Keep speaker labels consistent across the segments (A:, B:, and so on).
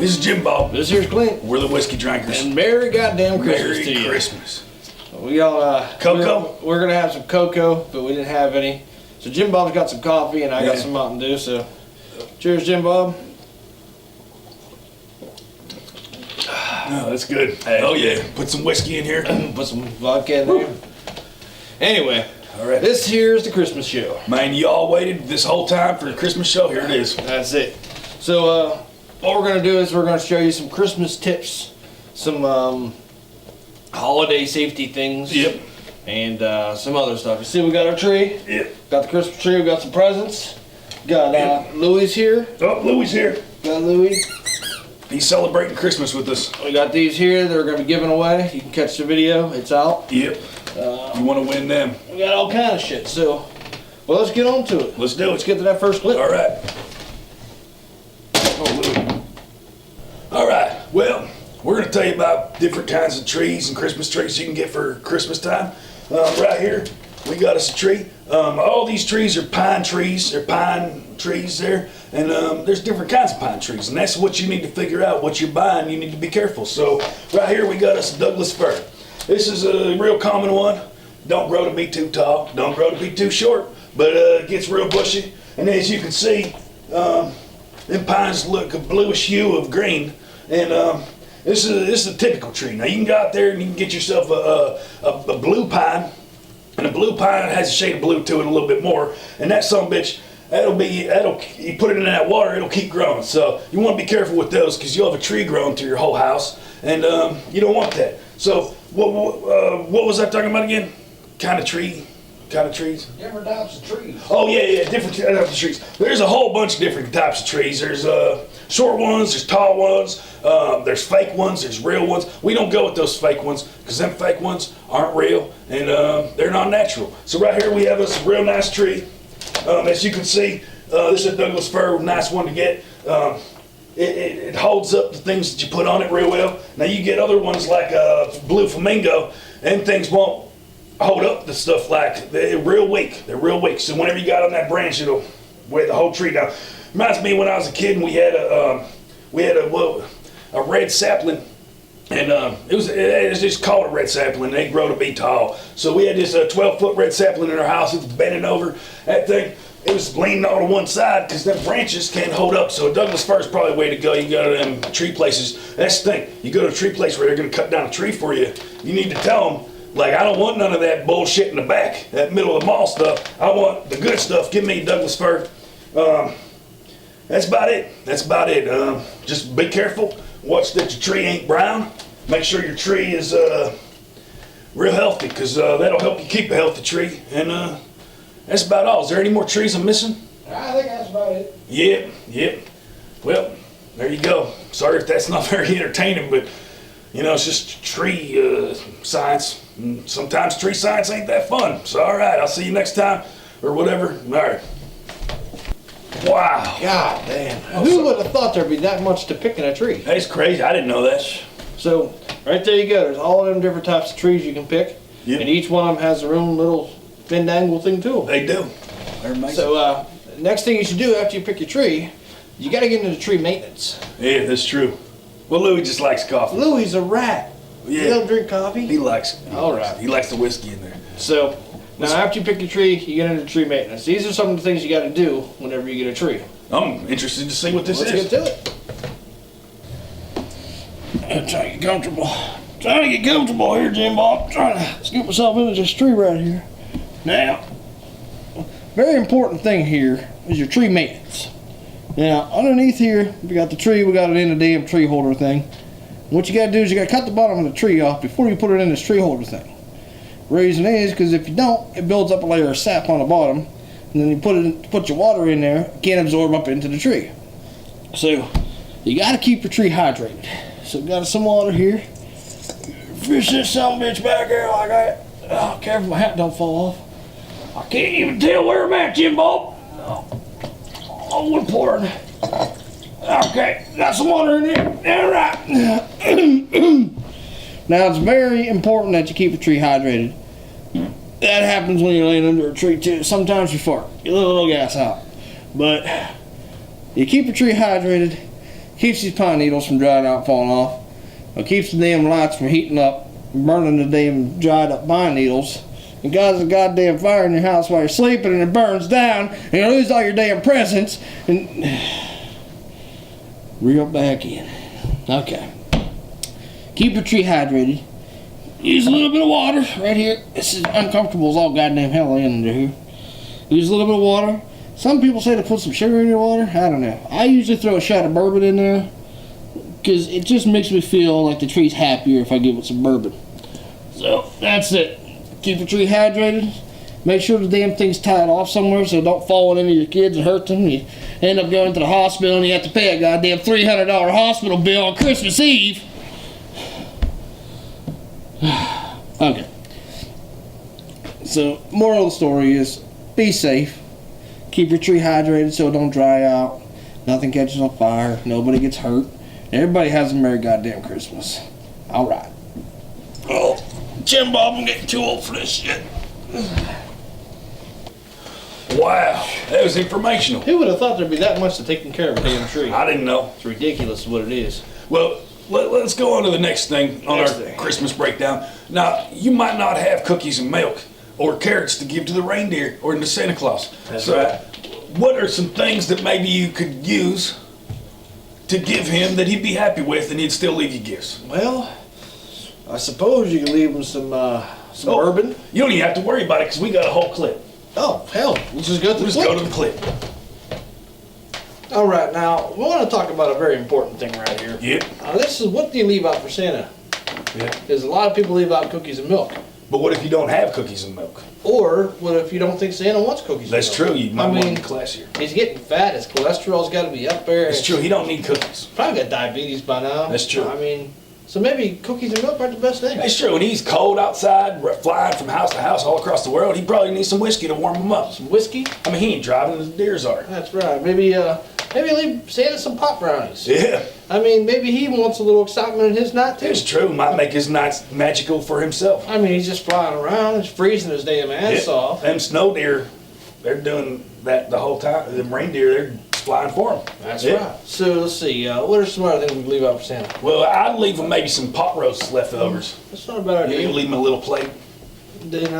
A: This is Jim Bob.
B: This here's Clint.
A: We're the Whiskey Drinkers.
B: And Merry goddamn Christmas
A: Merry
B: to you.
A: Christmas.
B: We got
A: cocoa.
B: We're gonna have some cocoa, but we didn't have any. So Jim Bob's got some coffee, and I got
A: Yeah.
B: some Mountain Dew. So, cheers, Jim Bob.
A: Oh, that's good. Oh yeah. Put some whiskey in here.
B: Put some vodka in there. Anyway,
A: All right.
B: this here's the Christmas show.
A: Man, y'all waited this whole time for the Christmas show. Here it is.
B: That's it. So, what we're gonna do is we're gonna show you some Christmas tips, some holiday safety things.
A: Yep.
B: And some other stuff. You see, we got our tree.
A: Yep.
B: Got the Christmas tree. We got some presents. Got Louis here.
A: Oh, Louis here.
B: Got Louis.
A: He's celebrating Christmas with us.
B: We got these here that are going to be given away. You can catch the video. It's out.
A: Yep. You want to win them?
B: We got all kind of shit. So, well, let's get on to it.
A: Let's do
B: Let's
A: it.
B: get to that first clip.
A: All right. Oh, Louis. All right. Well, we're going to tell you about different kinds of trees and Christmas trees you can get for Christmas time. Right here, we got us a tree. All these trees are pine trees. They're pine trees there. And there's different kinds of pine trees. And that's what you need to figure out. What you're buying, you need to be careful. So right here, we got us a Douglas fir. This is a real common one. Don't grow to be too tall. Don't grow to be too short. But it gets real bushy. And as you can see, them pines look a bluish hue of green. And this is a typical tree. Now you can go out there and you can get yourself a blue pine, and a blue pine has a shade of blue to it a little bit more. And that son of a bitch, you put it in that water, it'll keep growing. So you want to be careful with those because you'll have a tree growing through your whole house, and you don't want that. So what was I talking about again? Kind of trees.
B: Different types of trees.
A: Oh yeah, different types of trees. There's a whole bunch of different types of trees. There's short ones, there's tall ones, there's fake ones, there's real ones. We don't go with those fake ones because them fake ones aren't real and they're not natural. So right here we have this real nice tree. As you can see, this is a Douglas fir, nice one to get. It holds up the things that you put on it real well. Now you get other ones like blue flamingo, and things won't hold up the stuff like they're real weak. They're real weak. So whenever you got on that branch, it'll weigh the whole tree down. Reminds me when I was a kid and we had a red sapling, and it was just called a red sapling. They grow to be tall. So we had this 12-foot red sapling in our house. It was bending over. That thing, it was leaning all to one side because them branches can't hold up. So Douglas fir is probably the way to go. You go to them tree places. That's the thing. You go to a tree place where they're going to cut down a tree for you. You need to tell them, like, I don't want none of that bullshit in the back, that middle of the mall stuff. I want the good stuff. Give me Douglas fir. That's about it. Just be careful. Watch that your tree ain't brown. Make sure your tree is real healthy, because that'll help you keep a healthy tree. And that's about all. Is there any more trees I'm missing?
B: I think that's about it.
A: Yep. Well, there you go. Sorry if that's not very entertaining, but it's just tree science. And sometimes tree science ain't that fun. So all right, I'll see you next time or whatever. All right. Wow.
B: God damn. Who would have thought there'd be that much to pick in a tree?
A: That's crazy. I didn't know that.
B: So, right there you go. There's all them different types of trees you can pick.
A: Yep.
B: And each one of them has their own little bend angle thing to them.
A: They do. They're amazing.
B: So, next thing you should do after you pick your tree, you got to get into tree maintenance.
A: Yeah, that's true. Well, Louis just likes coffee.
B: Louis a rat.
A: Yeah.
B: You don't drink coffee?
A: He likes the whiskey in there.
B: So, now after you pick your tree, you get into tree maintenance. These are some of the things you got to do whenever you get a tree.
A: I'm interested to see what this
B: Let's
A: is.
B: get to it. I'm trying to get comfortable. Here, Jim Bob. Trying to scoop myself into this tree right here. Now, very important thing here is your tree maintenance. Now, underneath here, we got the tree. We got it in the damn tree holder thing. What you got to do is you got to cut the bottom of the tree off before you put it in this tree holder thing. Reason is because if you don't, it builds up a layer of sap on the bottom, and then you put your water in there, it can't absorb up into the tree. So you got to keep your tree hydrated. So got some water here. Fish this son of a bitch back here like that. Oh, careful my hat don't fall off. I can't even tell where I'm at, Jim Bob. Oh, we're pouring. Okay, got some water in there. All right. Now it's very important that you keep the tree hydrated. That happens when you're laying under a tree too. Sometimes you fart. You let a little gas out. But you keep your tree hydrated. keeps these pine needles from drying out and falling off. It keeps the damn lights from heating up, burning the damn dried up pine needles. And guys, a goddamn fire in your house while you're sleeping and it burns down and you lose all your damn presents and reel back in. Okay. Keep your tree hydrated. Use a little bit of water right here. This is uncomfortable as all goddamn hell under here. Use a little bit of water. Some people say to put some sugar in your water. I don't know. I usually throw a shot of bourbon in there because it just makes me feel like the tree's happier if I give it some bourbon. So that's it. Keep your tree hydrated. Make sure the damn thing's tied off somewhere so it don't fall on any of your kids and hurt them. You end up going to the hospital and you have to pay a goddamn $300 hospital bill on Christmas Eve. Okay. So, moral of the story is be safe. Keep your tree hydrated so it don't dry out. Nothing catches on fire. Nobody gets hurt. Everybody has a Merry goddamn Christmas. Alright. Oh, Jim Bob, I'm getting too old for this shit.
A: Wow, that was informational.
B: Who would have thought there'd be that much to taking care of a damn tree?
A: I didn't know.
B: It's ridiculous what it is.
A: Well, let's go on to the next thing on our Christmas breakdown. Now, you might not have cookies and milk or carrots to give to the reindeer or to Santa Claus.
B: That's
A: so,
B: right.
A: What are some things that maybe you could use to give him that he'd be happy with and he'd still leave you gifts?
B: Well, I suppose you can leave him some bourbon.
A: You don't even have to worry about it because we got a whole clip.
B: Oh, hell. Let's just go to
A: Let's go to the clip.
B: All right, now, we want to talk about a very important thing right here.
A: Yep.
B: This is what do you leave out for Santa?
A: Yeah.
B: Because a lot of people leave out cookies and milk.
A: But what if you don't have cookies and milk?
B: Or what if you don't think Santa wants cookies
A: That's
B: and milk?
A: true. You might want to be classier.
B: He's getting fat. His cholesterol's got to be up there.
A: That's true. He don't need cookies.
B: Probably got diabetes by now.
A: That's true.
B: I mean, so maybe cookies and milk aren't the best thing.
A: That's true. When he's cold outside, flying from house to house all across the world, he probably needs some whiskey to warm him up.
B: Some whiskey?
A: I mean, he ain't driving, the deers are.
B: That's right. Maybe leave Santa some pop brownies.
A: Yeah.
B: I mean, maybe he wants a little excitement in his night, too.
A: It's true. Might make his nights magical for himself.
B: I mean, he's just flying around. It's freezing his damn ass off.
A: Them snow deer, they're doing that the whole time. Them reindeer, they're flying for him.
B: That's right. So, let's see. What are some other things we can leave out for Santa?
A: Well, I'd leave him maybe some pot roast leftovers.
B: That's not a bad
A: You
B: idea.
A: can leave him a little plate.
B: Then,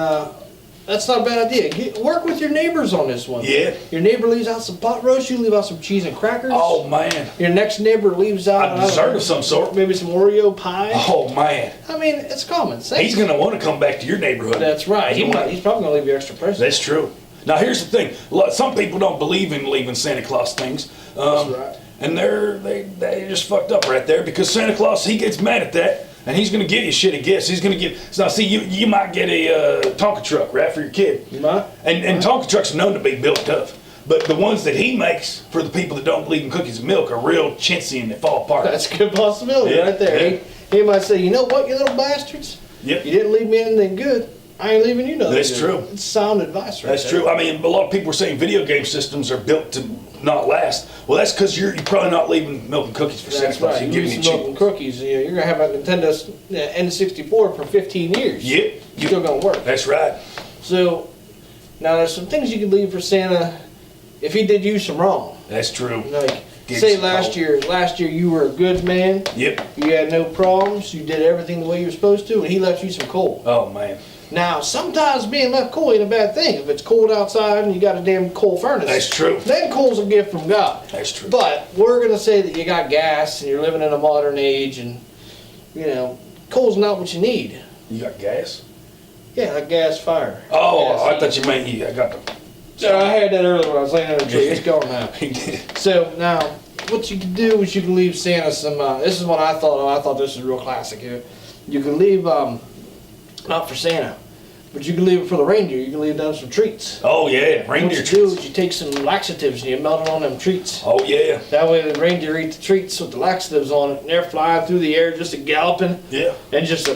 B: that's not a bad idea. Work with your neighbors on this one.
A: Yeah.
B: Your neighbor leaves out some pot roast, you leave out some cheese and crackers.
A: Oh, man.
B: Your next neighbor leaves out
A: A dessert of some sort.
B: maybe some Oreo pie.
A: Oh, man.
B: I mean, it's common sense.
A: He's going to want to come back to your neighborhood.
B: That's right. He's probably going to leave you extra presents.
A: That's true. Now, here's the thing. Some people don't believe in leaving Santa Claus things.
B: That's right.
A: And they just fucked up right there because Santa Claus, he gets mad at that. And he's going to give you shitty gifts. He's going to give. Now, see, you might get a Tonka truck, right, for your kid.
B: You might.
A: And Tonka trucks are known to be built tough. But the ones that he makes for the people that don't believe in cookies and milk are real chintzy and they fall apart.
B: That's a good possibility
A: Yeah,
B: right there.
A: yeah.
B: He might say, you know what, you little bastards?
A: Yep.
B: You didn't leave me anything good. I ain't leaving you nothing
A: That's
B: good.
A: true.
B: It's sound advice right
A: That's
B: there.
A: true. I mean, a lot of people are saying video game systems are built to not last. Well, that's because you're probably not leaving milk and cookies for Santa
B: That's
A: Claus.
B: right.
A: You're
B: You
A: giving
B: use
A: you
B: some milk and cookies. You're going to have a Nintendo N64 for 15 years.
A: Yep.
B: It's still going to work.
A: That's right.
B: So, now there's some things you can leave for Santa if he did you some wrong.
A: That's true.
B: Like,
A: Give
B: say
A: some
B: last year you were a good man.
A: Yep.
B: You had no problems. You did everything the way you were supposed to, and he left you some coal.
A: Oh, man.
B: Now, sometimes being left coal ain't a bad thing. If it's cold outside and you got a damn coal furnace.
A: That's true.
B: Then coal's a gift from God.
A: That's true.
B: But we're going to say that you got gas and you're living in a modern age and, coal's not what you need.
A: You got gas?
B: Yeah, like gas fire.
A: Oh,
B: Gas
A: I
B: heat.
A: thought you meant I got the...
B: So I had that earlier when I was laying under the tree. It's gone now.
A: He did.
B: So now, what you can do is you can leave Santa some. This is what I thought of. I thought this was real classic here. You can leave not for Santa, but you can leave it for the reindeer. You can leave them some treats.
A: Oh, yeah.
B: What
A: Reindeer
B: you do
A: treats.
B: is you take some laxatives and you melt it on them treats.
A: Oh, yeah.
B: That way the reindeer eat the treats with the laxatives on it, and they're flying through the air just a galloping,
A: Yeah.
B: and just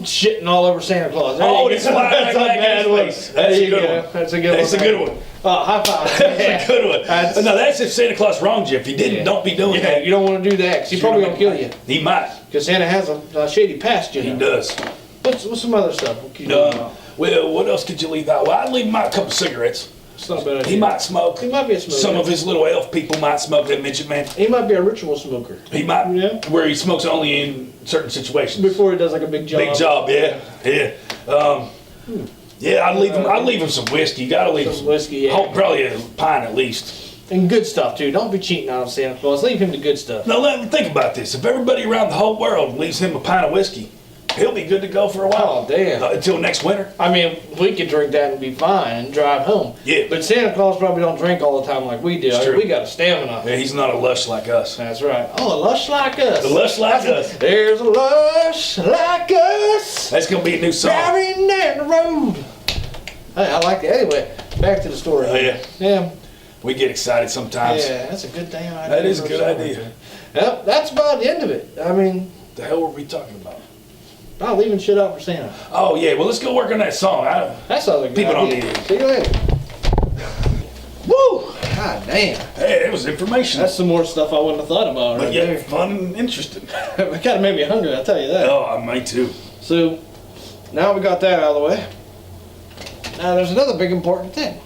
B: shitting all over Santa Claus. There
A: Oh,
B: you
A: it's
B: go.
A: flying
B: That's
A: right
B: a
A: back in
B: bad
A: his
B: one.
A: face.
B: There
A: That's a
B: you
A: good
B: go.
A: one.
B: That's a good one.
A: That's a good one.
B: High five.
A: That's a good one.
B: That's-
A: Now, that's if Santa Claus wronged you. If he didn't,
B: Yeah.
A: don't be doing
B: Yeah,
A: that.
B: you don't want to do that because he's probably gonna kill you.
A: He might.
B: Because Santa has a shady past, you
A: He
B: know.
A: does.
B: What's some other stuff? What can you do?
A: Well, what else could you leave out? Well, I'd leave him out a couple cigarettes.
B: It's not a bad idea.
A: He might smoke.
B: He might be a smoker.
A: Some of his little elf people might smoke that midget man.
B: He might be a ritual smoker.
A: He might,
B: Yeah.
A: where he smokes only in certain situations.
B: Before he does like a big job.
A: Big job, yeah, yeah. Yeah, I'd leave him some whiskey. You gotta leave
B: Some whiskey, yeah.
A: Probably a pint at least.
B: And good stuff too. Don't be cheating on Santa Claus. Leave him the good stuff.
A: Now let me think about this. If everybody around the whole world leaves him a pint of whiskey, he'll be good to go for a while.
B: Oh, damn.
A: Until next winter.
B: I mean, we could drink that and be fine and drive home.
A: Yeah.
B: But Santa Claus probably don't drink all the time like we do.
A: It's true.
B: We got a stamina.
A: Yeah, he's not a lush like us.
B: That's right. Oh, a lush like us.
A: A lush like us.
B: There's a lush like us.
A: That's gonna be a new song.
B: Driving down the road. Hey, I like that. Anyway, back to the story.
A: Oh, yeah.
B: Yeah.
A: We get excited sometimes.
B: Yeah, that's a good damn idea.
A: That is a
B: for
A: good
B: song.
A: idea.
B: Yep, that's about the end of it. I mean,
A: The hell were we talking about?
B: not leaving shit out for Santa.
A: Oh yeah, well let's go work on that song.
B: That sounds like a good
A: People don't
B: idea.
A: need it.
B: See you later. Woo! God damn.
A: Hey, that was information.
B: That's some more stuff I wouldn't have thought about
A: But
B: right
A: yeah,
B: there.
A: fun and interesting.
B: It kind of made me hungry, I'll tell you that.
A: Oh, I might too.
B: So, now we got that out of the way. Now there's another big important thing.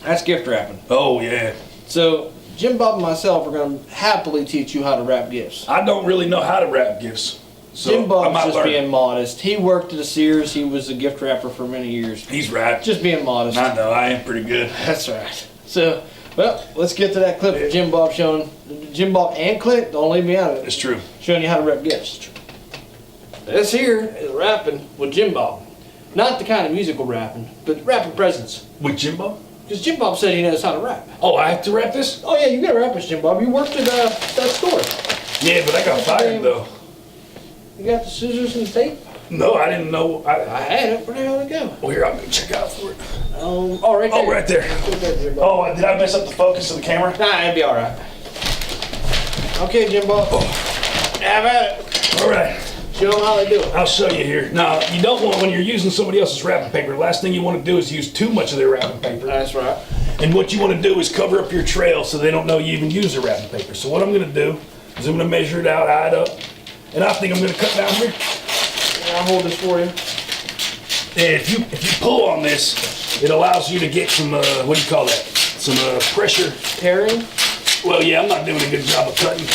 B: That's gift wrapping.
A: Oh yeah.
B: So, Jim Bob and myself are going to happily teach you how to wrap gifts.
A: I don't really know how to wrap gifts. So
B: Jim
A: I
B: Bob's
A: might
B: just
A: learn.
B: being modest. He worked at a Sears. He was a gift wrapper for many years.
A: He's right.
B: Just being modest.
A: I know, I am pretty good.
B: That's right. So, well, let's get to that clip of Jim Bob showing, Jim Bob and Clint, don't leave me out of it,
A: It's true.
B: showing you how to wrap gifts. This here is wrapping with Jim Bob. Not the kind of musical wrapping, but wrapping presents.
A: With Jimbo?
B: Because Jim Bob said he knows how to wrap.
A: Oh, I have to wrap this?
B: Oh yeah, you gotta wrap this, Jim Bob. You worked at that store.
A: Yeah, but I got fired though.
B: You got the scissors and the tape?
A: No, I didn't know.
B: I had it. Where the hell did it go?
A: Well, here, I'm gonna check out for it.
B: Oh, right there.
A: Oh, right there.
B: Right there, Jim Bob.
A: Oh, did I mess up the focus of the camera?
B: Nah, it'd be all right. Okay, Jim Bob. Have at it.
A: All right,
B: Show them how they do it.
A: I'll show you here. Now, you don't want, when you're using somebody else's wrapping paper, the last thing you want to do is use too much of their wrapping paper.
B: That's right.
A: And what you want to do is cover up your trail so they don't know you even use their wrapping paper. So what I'm going to do is I'm going to measure it out, eye it up, and I think I'm going to cut down here.
B: I'll hold this for you.
A: And if you pull on this, it allows you to get some, what do you call that? Some pressure.
B: Tearing.
A: Well, yeah, I'm not doing a good job of cutting.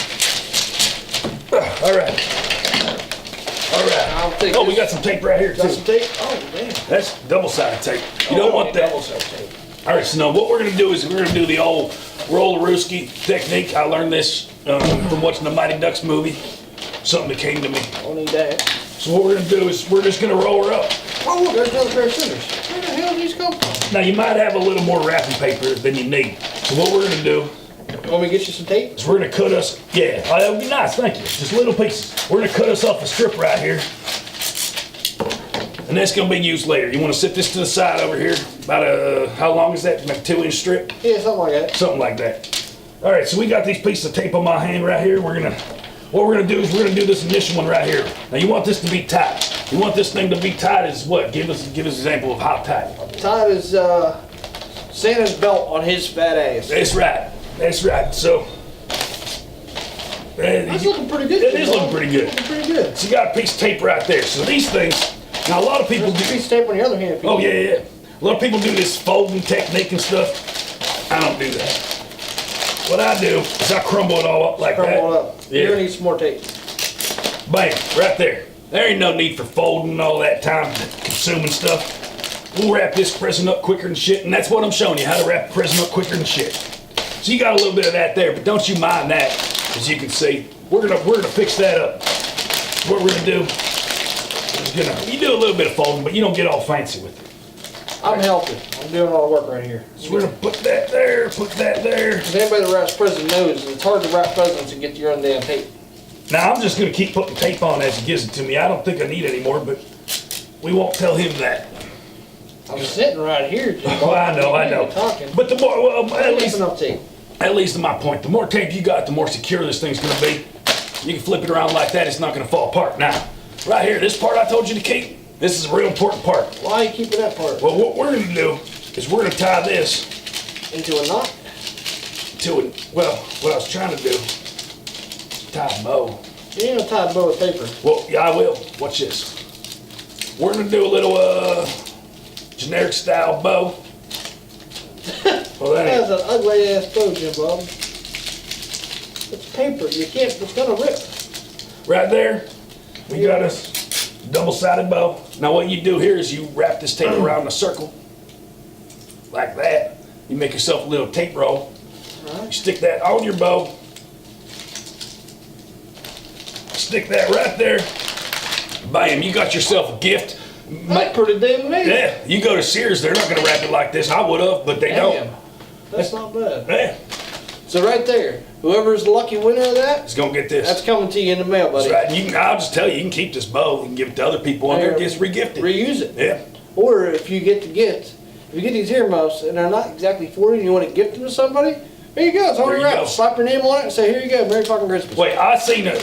A: All right. All right.
B: I'll take
A: Oh,
B: this.
A: we got some tape right here,
B: Got
A: too.
B: some tape? Oh, damn.
A: That's double-sided tape. You don't want that.
B: Double-sided tape.
A: All right, so now what we're going to do is we're going to do the old roll-a-rooski technique. I learned this from watching the Mighty Ducks movie. Something that came to me.
B: Don't need that.
A: So what we're going to do is we're just going to roll her up.
B: Oh, look, there's another pair of scissors. Where the hell did these come from?
A: Now, you might have a little more wrapping paper than you need. So what we're going to do
B: Want me to get you some tape?
A: is we're going to cut us, yeah, that would be nice, thank you. Just little pieces. We're going to cut us off a strip right here. And that's going to be used later. You want to set this to the side over here. About how long is that? Like a 2-inch strip?
B: Yeah, something like that.
A: Something like that. All right, so we got these pieces of tape on my hand right here. What we're gonna do is we're gonna do this initial one right here. Now you want this to be tight. You want this thing to be tight as what? Give us an example of how tight.
B: Tight as Santa's belt on his fat ass.
A: That's right. That's right. So
B: That's looking pretty good.
A: It
B: Jim
A: is
B: Bob.
A: looking pretty good.
B: Looking pretty good.
A: So you got a piece of tape right there. So these things. Now a lot of people
B: There's a
A: do.
B: piece of tape on your other hand. If you
A: Oh
B: need.
A: yeah, yeah. A lot of people do this folding technique and stuff. I don't do that. What I do is I crumble it all up like that.
B: Crumble it up.
A: Yeah.
B: You're gonna need some more tape.
A: Bam, right there. There ain't no need for folding and all that time consuming stuff. We'll wrap this present up quicker than shit, and that's what I'm showing you, how to wrap a present up quicker than shit. So you got a little bit of that there, but don't you mind that. As you can see, we're gonna fix that up. What we're gonna do is you do a little bit of folding, but you don't get all fancy with it.
B: I'm healthy. I'm doing all the work right here.
A: So we're gonna put that there, put that there.
B: If anybody that wraps presents knows, it's hard to wrap presents and get your own damn tape.
A: Now I'm just gonna keep putting tape on as he gives it to me. I don't think I need any more, but we won't tell him that.
B: I'm sitting right here. Jim Bob.
A: Oh, I know, I know.
B: You're talking.
A: But the more, well,
B: I need enough tape.
A: at least to my point, the more tape you got, the more secure this thing's gonna be. You can flip it around like that, it's not gonna fall apart. Now, right here, this part I told you to keep, this is a real important part.
B: Why are you keeping that part?
A: Well, what we're gonna do is we're gonna tie this
B: Into a knot?
A: to it. Well, what I was trying to do, tie a bow.
B: You ain't gonna tie a bow with paper.
A: Well, yeah, I will. Watch this. We're gonna do a little generic style bow. Well, that
B: That's
A: ain't.
B: an ugly ass bow, Jim Bob. It's paper. You can't. It's gonna rip.
A: Right there, we got us double-sided bow. Now what you do here is you wrap this tape around in a circle, like that. You make yourself a little tape roll. You stick that on your bow. Stick that right there. Bam, you got yourself a gift.
B: That's pretty damn amazing.
A: Yeah, you go to Sears, they're not gonna wrap it like this. I would've, but they
B: Damn.
A: don't.
B: That's not bad.
A: Yeah,
B: So right there, whoever's the lucky winner of that,
A: it's gonna get this.
B: that's coming to you in the mail, buddy.
A: That's right. I'll just tell you, you can keep this bow and give it to other people and it gets regifted.
B: Reuse it.
A: Yeah,
B: Or if you get the gift, if you get these earmuffs and they're not exactly for you and you want to gift them to somebody, there you go. It's already
A: There you
B: wrapped.
A: go.
B: Slap your name on it and say, here you go, Merry fucking Christmas.
A: wait, I seen it.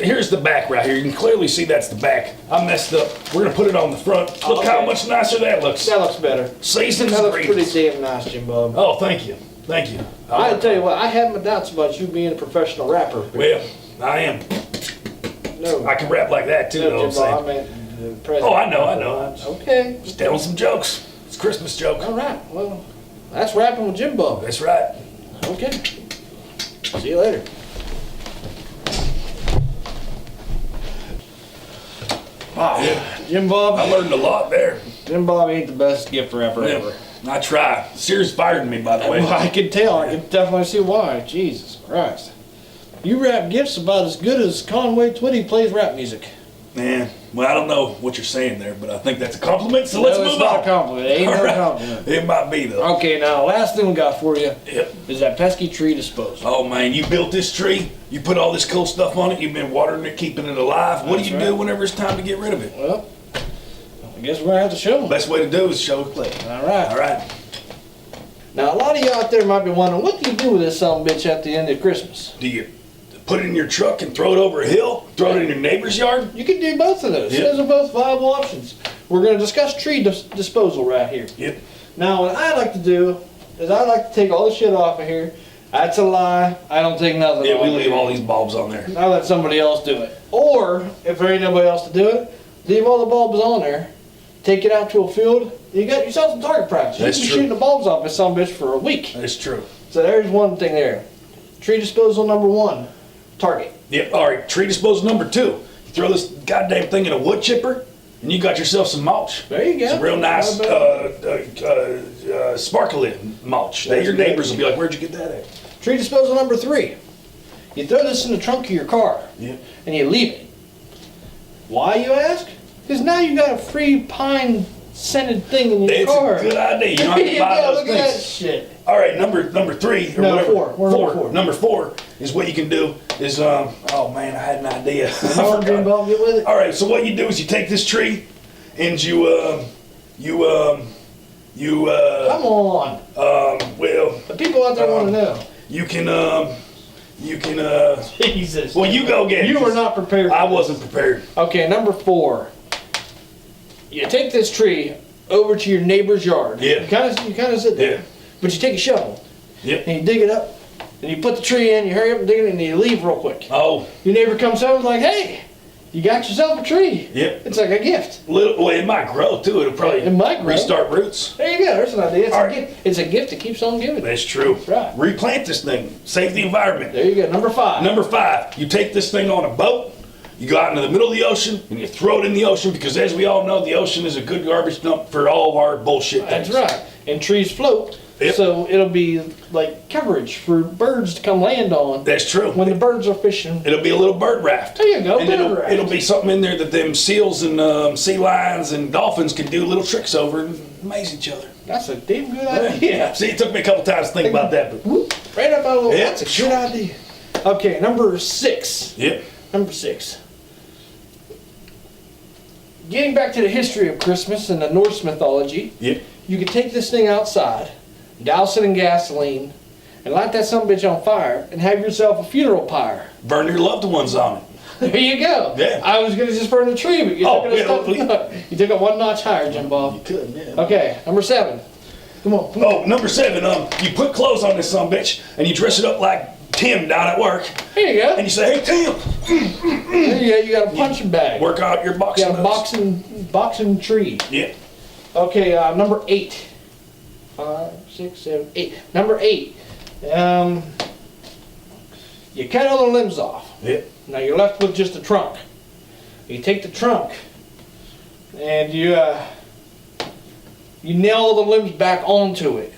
A: Here's the back right here. You can clearly see that's the back. I messed up. We're gonna put it on the front. Look how
B: Okay.
A: much nicer that looks.
B: That looks better.
A: Seasons
B: That looks pretty
A: greetings.
B: damn nice, Jim Bob.
A: Oh, thank you. Thank you.
B: I tell you what, I have my doubts about you being a professional rapper.
A: Well, I am.
B: No,
A: I can rap like that too,
B: no,
A: know what I'm
B: Jim Bob,
A: saying?
B: I meant the present.
A: Oh, I know.
B: Okay.
A: Just telling some jokes. It's a Christmas joke.
B: All right. Well, that's rapping with Jim Bob.
A: That's right.
B: Okay. See you later. Wow. Jim Bob.
A: I learned a lot there.
B: Jim Bob ain't the best gift wrapper ever.
A: I try. Sears fired me, by the way.
B: Well, I can tell. I can definitely see why. Jesus Christ. You wrap gifts about as good as Conway Twitty plays rap music.
A: Man, well, I don't know what you're saying there, but I think that's a compliment, so let's
B: No,
A: move
B: it's not
A: on.
B: a compliment. It ain't
A: All
B: no
A: right.
B: compliment.
A: It might be, though.
B: Okay, now, last thing we got for you
A: Yep.
B: is that pesky tree disposal.
A: Oh, man, you built this tree. You put all this cool stuff on it. You've been watering it, keeping it alive. What do
B: That's
A: you
B: right.
A: do whenever it's time to get rid of it?
B: Well, I guess we're going to have to show them.
A: Best way to do is show it play.
B: All right.
A: All right.
B: Now, a lot of you out there might be wondering, what do you do with this son of a bitch at the end of Christmas?
A: Do you put it in your truck and throw it over a hill? Throw it in your neighbor's yard?
B: You can do both of those.
A: Yep.
B: Those are both viable options. We're going to discuss tree disposal right here.
A: Yep.
B: Now, what I like to do is I like to take all the shit off of here. That's a lie. I don't take nothing
A: Yeah,
B: off
A: we
B: of
A: leave
B: here.
A: all these bulbs on there.
B: I let somebody else do it. Or, if there ain't nobody else to do it, leave all the bulbs on there, take it out to a field, you got yourself some target practice.
A: That's
B: you can be
A: true.
B: shooting the bulbs off this son of a bitch for a week.
A: That's true.
B: So there's one thing there. Tree disposal number one, target.
A: Yep. All right. Tree disposal number 2. You throw this goddamn thing in a wood chipper, and you got yourself some mulch.
B: There you go.
A: Some real nice sparkly mulch. That
B: That's
A: your
B: good.
A: neighbors will be like, "Where'd you get that at?"
B: Tree disposal number 3. You throw this in the trunk of your car
A: Yep.
B: and you leave it. Why, you ask? Because now you got a free pine scented thing in your
A: That's
B: car.
A: a good idea. You don't have
B: There
A: to
B: you
A: buy
B: go,
A: those
B: look at that
A: things.
B: shit.
A: All right, number 3 or
B: No,
A: whatever.
B: 4. We're number 4.
A: Number 4 is what you can do is oh man, I had an idea. I
B: Come on, Jim
A: forgot.
B: Bob, get with it.
A: All right, so what you do is you take this tree and you
B: Come on.
A: well
B: The people out there want to know.
A: you can
B: Jesus.
A: well you go get it.
B: You were not prepared.
A: I wasn't prepared.
B: Okay, number 4. You take this tree over to your neighbor's yard.
A: Yeah.
B: You kind of sit there.
A: Yeah.
B: But you take a shovel
A: Yep.
B: and you dig it up. And you put the tree in, you hurry up and dig it, and you leave real quick.
A: Oh,
B: Your neighbor comes home and is like, hey, you got yourself a tree.
A: yep.
B: It's like a gift.
A: Well, it might grow too. It'll probably
B: It might grow.
A: restart roots.
B: There you go. There's an idea. It's
A: All
B: a
A: right.
B: gift. It's a gift that keeps on giving.
A: That's true.
B: Right.
A: Replant this thing. Save the environment.
B: There you go. Number 5.
A: Number 5, you take this thing on a boat, you go out into the middle of the ocean, and you throw it in the ocean because, as we all know, the ocean is a good garbage dump for all of our bullshit
B: That's
A: things.
B: right. And trees float.
A: Yep.
B: So it'll be like coverage for birds to come land on
A: That's true.
B: when the birds are fishing.
A: It'll be a little bird raft.
B: There you go,
A: And
B: bird
A: it'll,
B: raft.
A: it'll be something in there that them seals and sea lions and dolphins can do little tricks over and amaze each other.
B: That's a damn good idea.
A: See, it took me a couple times to think about that, but
B: Whoop, right up out of the
A: Yeah.
B: That's a good idea. Okay, number 6.
A: yep.
B: Number 6. Getting back to the history of Christmas and the Norse mythology,
A: Yep.
B: you could take this thing outside, douse it in gasoline, and light that sumbitch on fire, and have yourself a funeral pyre.
A: Burn your loved ones on it.
B: There you go.
A: Yeah.
B: I was gonna just burn the tree, but you
A: Oh,
B: took it a
A: yeah,
B: step. You took it one notch higher, Jim Bob.
A: Could, yeah.
B: Okay, number 7. Come on.
A: Oh, number 7, you put clothes on this bitch and you dress it up like Tim down at work,
B: There you go.
A: and you say, "Hey Tim,
B: There you go. You got a punching bag.
A: work out your
B: You
A: boxing."
B: got a
A: moves."
B: boxing tree.
A: Yeah.
B: Okay, number 8. 5, 6, 7, 8. Number 8. You cut all the limbs off.
A: Yep.
B: Now you're left with just the trunk. You take the trunk and you nail all the limbs back onto it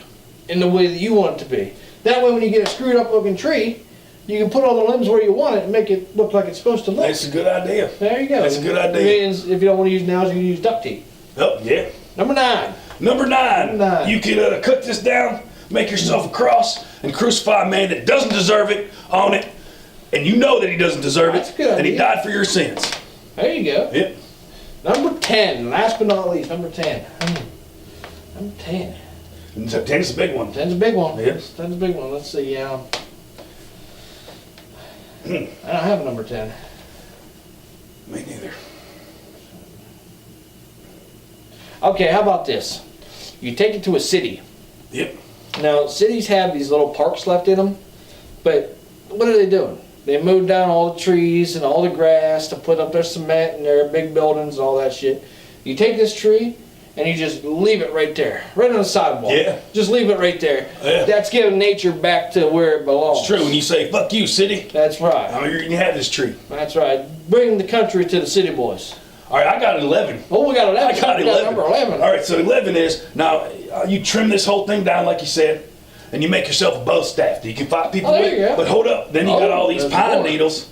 B: in the way that you want it to be. That way when you get a screwed up looking tree, you can put all the limbs where you want it and make it look like it's supposed to look.
A: That's a good idea.
B: There you go.
A: That's a good idea.
B: Means if you don't want to use nails, you can use duct tape.
A: Oh, yeah.
B: Number 9.
A: Number 9.
B: Number 9.
A: You could cut this down, make yourself a cross, and crucify a man that doesn't deserve it on it, and you know that he doesn't deserve
B: That's a
A: it,
B: good
A: and he
B: idea.
A: died for your sins.
B: There you go.
A: Yep.
B: Number 10. Last but not least, number 10. Number 10.
A: And so 10's a big one.
B: 10's a big one.
A: Yes.
B: 10's a big one. Let's see. I don't have a number 10.
A: Me neither.
B: Okay, how about this? You take it to a city.
A: Yep.
B: Now, cities have these little parks left in them, but what are they doing? They mowed down all the trees and all the grass to put up their cement and their big buildings and all that shit. You take this tree and you just leave it right there, right on the sidewalk.
A: Yeah.
B: Just leave it right there.
A: Yeah.
B: That's giving nature back to where it belongs.
A: It's true when you say, fuck you, city.
B: That's right.
A: Now you're going to have this tree.
B: That's right. Bring the country to the city boys.
A: All right, I got 11.
B: Oh, we got 11.
A: I got
B: We
A: 11.
B: number 11.
A: All right, so 11 is, now, you trim this whole thing down like you said, and you make yourself a bow staff that you can fight people
B: Oh, there
A: with.
B: you go.
A: But hold up, then you got all these
B: there's
A: pine
B: more.
A: needles.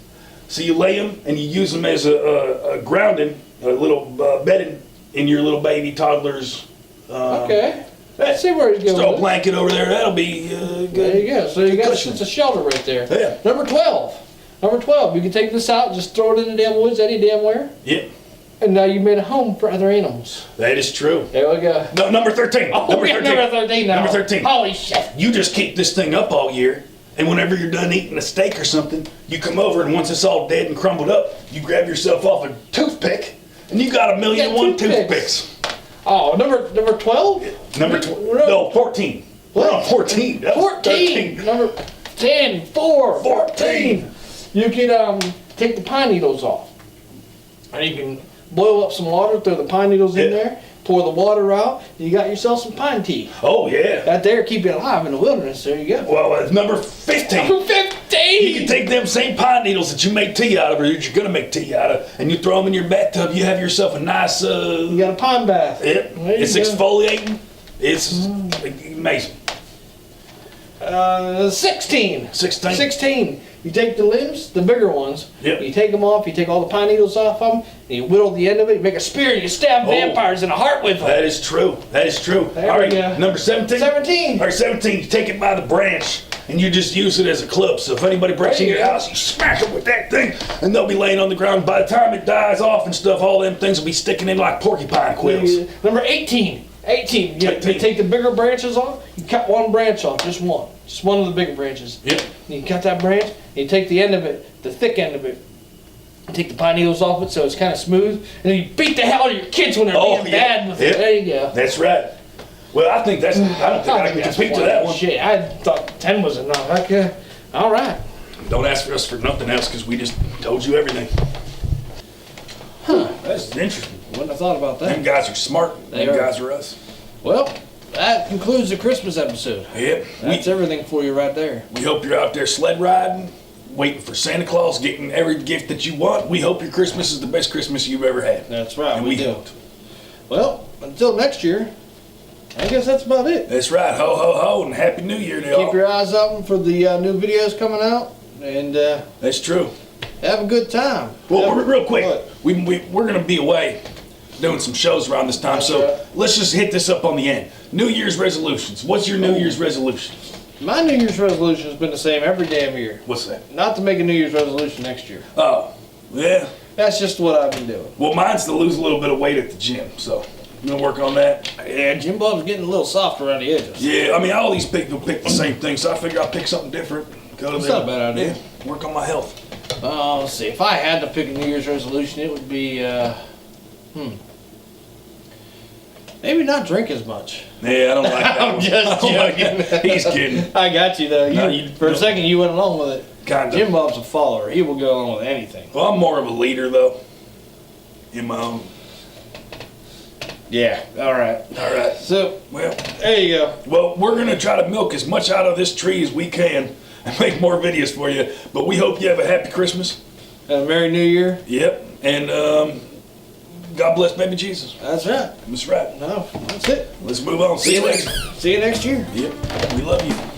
A: So you lay them and you use them as a grounding, a little bedding in your little baby toddler's
B: Okay. Let's see where he's going.
A: throw a
B: with it.
A: blanket over there. That'll be
B: There
A: good.
B: you go. So you got
A: cushion.
B: it's a shelter right there.
A: Yeah.
B: Number 12. Number 12. You can take this out, just throw it in the damn woods any damn where,
A: Yep,
B: and now you made a home for other animals.
A: that is true.
B: There we go.
A: No, number 13.
B: Oh,
A: number
B: we got
A: 13.
B: number 13 now.
A: Number 13.
B: Holy shit.
A: You just keep this thing up all year, and whenever you're done eating a steak or something, you come over and once it's all dead and crumbled up, you grab yourself off a toothpick, and you got 1,000,001 toothpicks.
B: Oh, number 12?
A: Number no, 14. We're on 14. That was
B: 14.
A: 13.
B: Number 10, 4,
A: 14.
B: You can take the pine needles off. And you can boil up some water, throw the pine needles in
A: Yeah.
B: there, pour the water out, and you got yourself some pine tea.
A: Oh, yeah.
B: That there keep you alive in the wilderness. There you go.
A: Well, it's number 15.
B: Number 15!
A: You can take them same pine needles that you make tea out of, or that you're going to make tea out of, and you throw them in your bathtub. You have yourself a nice,
B: You got a pine bath.
A: yep,
B: There you
A: it's
B: go.
A: exfoliating. It's amazing.
B: 16.
A: 16.
B: 16. You take the limbs, the bigger ones.
A: Yep.
B: You take them off. You take all the pine needles off them. And you whittle the end of it. You make a spear. You stab
A: Oh.
B: vampires in the heart with them.
A: That is true. That is true.
B: There
A: All
B: we
A: right,
B: go.
A: number 17.
B: 17.
A: All right, 17. You take it by the branch and you just use it as a club. So if anybody breaks
B: There
A: in
B: you
A: your
B: go.
A: house, you smack them with that thing, and they'll be laying on the ground. By the time it dies off and stuff, all them things will be sticking in like porcupine quills.
B: Number 18. 18. You
A: 18.
B: take the bigger branches off. You cut one branch off. Just one. Just one of the bigger branches.
A: Yep.
B: You cut that branch. And you take the end of it, the thick end of it. You take the pine needles off it so it's kind of smooth. And then you beat the hell out of your kids when they're being bad with it.
A: Yep.
B: There you go.
A: That's right. Well, I think that's. I don't think I can
B: That's
A: speak to
B: one.
A: that one.
B: Shit, I thought 10 was enough. Okay. All right.
A: Don't ask us for nothing else because we just told you everything. That's interesting.
B: Wouldn't have thought about
A: Them
B: that.
A: guys are smart.
B: They
A: Them
B: are.
A: guys are us.
B: Well, that concludes the Christmas episode.
A: Yep.
B: That's everything for you right there.
A: We hope you're out there sled riding, waiting for Santa Claus, getting every gift that you want. We hope your Christmas is the best Christmas you've ever had.
B: That's right.
A: And
B: we
A: we
B: do.
A: hope.
B: Well, until next year, I guess that's about it.
A: That's right. Ho, ho, ho, and Happy New Year to y'all.
B: Keep your eyes open for the new videos coming out, and
A: That's true.
B: have a good time.
A: Well,
B: Have-
A: real quick,
B: What?
A: we're going to be away doing some shows around this time,
B: That's
A: so
B: right.
A: let's just hit this up on the end. New Year's resolutions. What's your New Year's resolution?
B: My New Year's resolution has been the same every damn year.
A: What's that?
B: Not to make a New Year's resolution next year.
A: Oh, yeah.
B: That's just what I've been doing.
A: Well, mine's to lose a little bit of weight at the gym, so I'm going to work on that.
B: Yeah, Jim Bob's getting a little soft around the edges.
A: Yeah, I mean, all these people pick the same thing, so I figure I'll pick something different.
B: That's not a bad idea.
A: Yeah, work on my health.
B: Let's see. If I had to pick a New Year's resolution, it would be, maybe not drink as much.
A: Yeah, I don't like that.
B: I'm
A: one.
B: just
A: I don't like
B: joking.
A: it. He's kidding.
B: I got you though.
A: No,
B: For a second, you went along with it.
A: Kind
B: Jim
A: of.
B: Bob's a follower. He will go along with anything.
A: Well, I'm more of a leader, though, in my own
B: Yeah. All right.
A: All right.
B: So
A: Well,
B: there you go.
A: well, we're gonna try to milk as much out of this tree as we can and make more videos for you. But we hope you have a happy Christmas.
B: And a Merry New Year.
A: Yep. And God bless baby Jesus.
B: That's right.
A: That's right.
B: No, that's it.
A: Let's move on. See you later.
B: See you next year.
A: Yep. We love you.